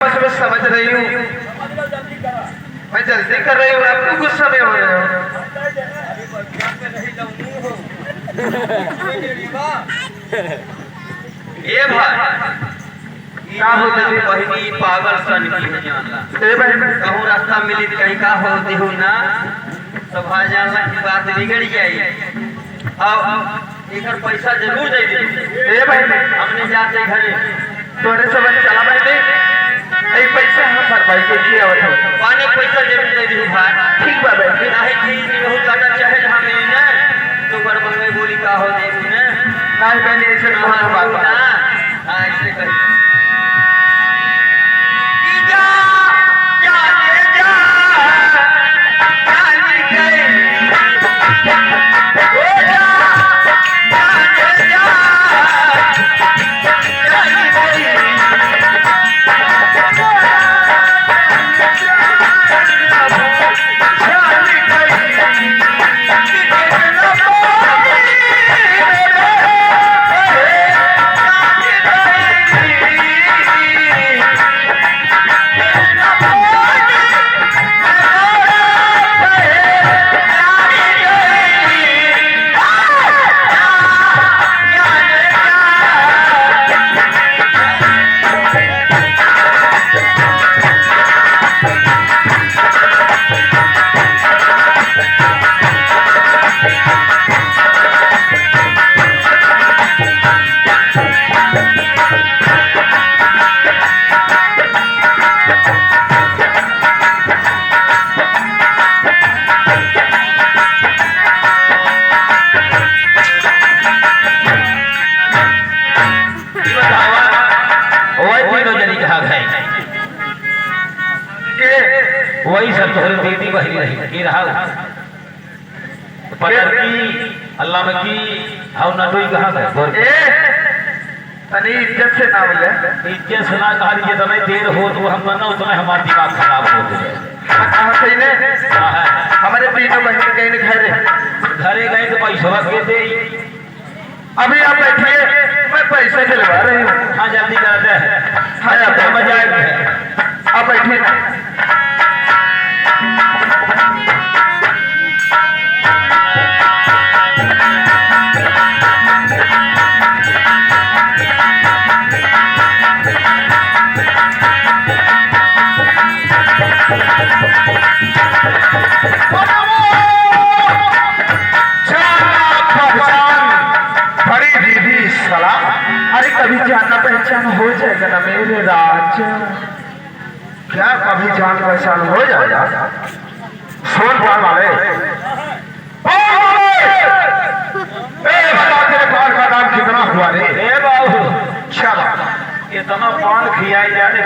मैं समझ रही हूँ, मैं जल्दी कर रही हूँ, आप क्यों गुस्सा में हो रहे हो? ये भाई क्या होते थे बहनी पागल सन की कहूँ रास्ता मिली कहीं का होती हूँ ना तो भाई जानला की बात बिगड़ गई। अब एक पैसा जरूर दे दे हमने जाते घरे तोरे से बन चला भाई पैसा हम भरपाई के लिए आवत हो पाने पैसा जरूर दे दी भाई। ठीक बा भाई नाही की बहुत ज्यादा चाहे हमें ना तो गड़बड़ में बोली का हो दे ना नहीं बहन ऐसे बहुत बात ना ऐसे कही वही सब तोहरे दीदी बहरी रही की रहा पतर की अल्लाह में की हाउ ना कोई कहां है बोल ए तनी इज्जत से ना बोले इज्जत से ना कहा ये समय देर हो तो हम ना उतना हमारा दिमाग खराब हो जाए कहां से ने हमारे तीनों बहन कहीं घरे गए तो पैसा के दे अभी आप बैठिए मैं पैसे दिलवा रही हूं। हां जल्दी कर दे हां आपका मजा आएगा आप बैठिए ना अरे कभी जाना पहचान हो जाएगा ना मेरे राजा। क्या कभी जान पहचान हो जाएगा? सोन पान वाले बता तेरे पान का दाम कितना हुआ रे? बाबू चलो इतना पान खिलाई जाने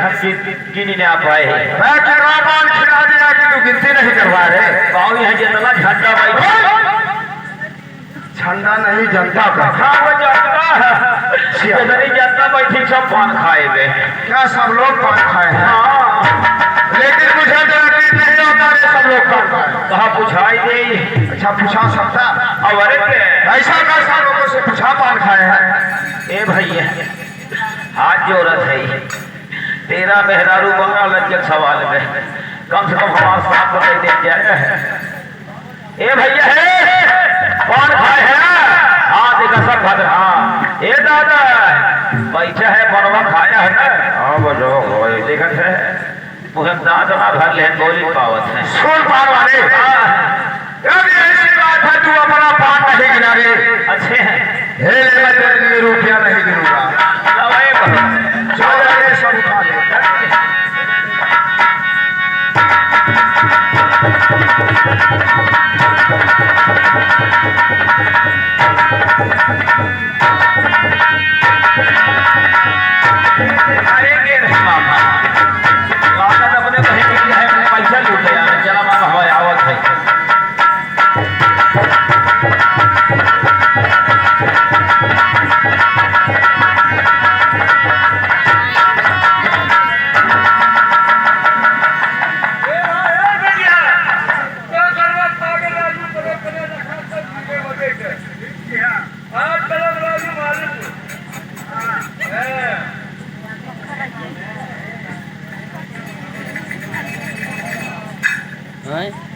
गिनी नहीं आ पाए मैं कह रहा पान खिला दिया कि तू गिनती नहीं करवा रहे बाबू यहाँ जितना झंडा भाई झंडा नहीं जनता का वो जनता है जनता बैठी सब पान खाए वे क्या सब लोग पान खाए हैं? लेकिन मुझे नहीं होता रे सब लोग पान खाए कहा पूछाई दे अच्छा पूछा सकता और ऐसा कैसा लोगों से पूछा पान खाए हैं? ए भैया हाथ जोड़त है तेरा मेहरारू बना लग सवाल में कम से कम हमारे साथ बताई दे जाए। ए भैया है कौन खाए है? हाँ देखा सब भद्र हाँ ए दादा पैसा है बनवा खाया है ना? हाँ बजो देखा है मुझे दांत ना भर ले बोली पावत है सुन पान वाले ऐसी बात है तू अपना पान नहीं गिना रे अच्छे हैं मैं तेरे लिए रुपया नहीं गिनूंगा सब उठा ले पैसा लूट लिया चला मामा हवाई आवत है हैं